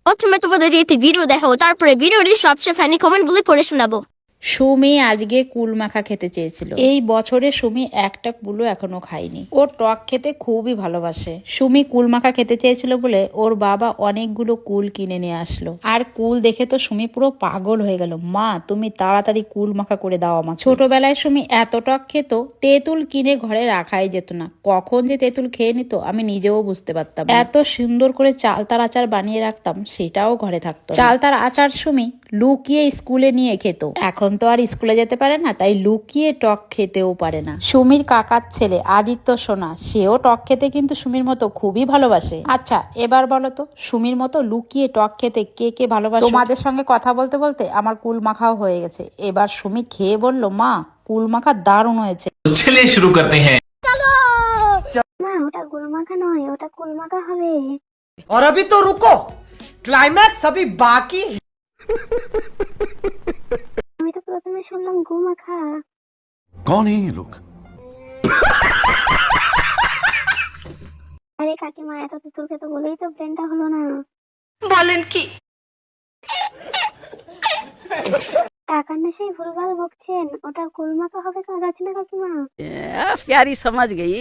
প্রথমে তোমাদের একটি ভিডিও দেখাবো, তারপরে ভিডিওটির সবচেয়ে ফানি কমেন্টগুলি পড়ে শোনাবো। সুমি আজকে কুল মাখা খেতে চেয়েছিল। এই বছরে সুমি একটা কুলও এখনো খায়নি। ও টক খেতে খুবই ভালোবাসে। সুমি কুল মাখা খেতে চেয়েছিল বলে ওর বাবা অনেকগুলো কুল কিনে নিয়ে আসলো। আর কুল দেখে তো সুমি পুরো পাগল হয়ে গেল। মা, তুমি তাড়াতাড়ি কুল মাখা করে দাও আমাকে। ছোটবেলায় সুমি এত টক খেত, তেঁতুল কিনে ঘরে রাখাই যেত না। কখন যে তেঁতুল খেয়ে নিত আমি নিজেও বুঝতে পারতাম। এত সুন্দর করে চালতার আচার বানিয়ে রাখতাম, সেটাও ঘরে থাকতো। চালতার আচার সুমি লুকিয়ে স্কুলে নিয়ে খেত। এখন তো আর স্কুলে যেতে পারে না, তাই লুকিয়ে টক খেতেও পারে না। সুমির কাকার ছেলে আদিত্য সোনা, সেও টক খেতে কিন্তু সুমির মতো খুবই ভালোবাসে। আচ্ছা, এবার বলো তো, সুমির মতো লুকিয়ে টক খেতে কে কে ভালোবাসে? তোমাদের সঙ্গে কথা বলতে বলতে আমার কুল মাখাও হয়ে গেছে। এবার সুমি খেয়ে বলল, মা, কুল মাখা দারুণ হয়েছে। चलिए शुरू करते हैं। মা, ওটা গুলমাখা নয়, ওটা কুলমাখা হবে। और अभी तो रुको, क्लाइमैक्स अभी बाकी है। আমি তো প্রথমে শুনলাম গুমাখা। कौन है ये लोग? আরে কাকিমা, এত তেঁতুলকে তো বলেই তো ব্রেনটা হলো না। টাকার নেশায় ভুলভাল বকছেন। ওটা কুলমাখা হবে রচনা কাকিমা। प्यारी समझ गई।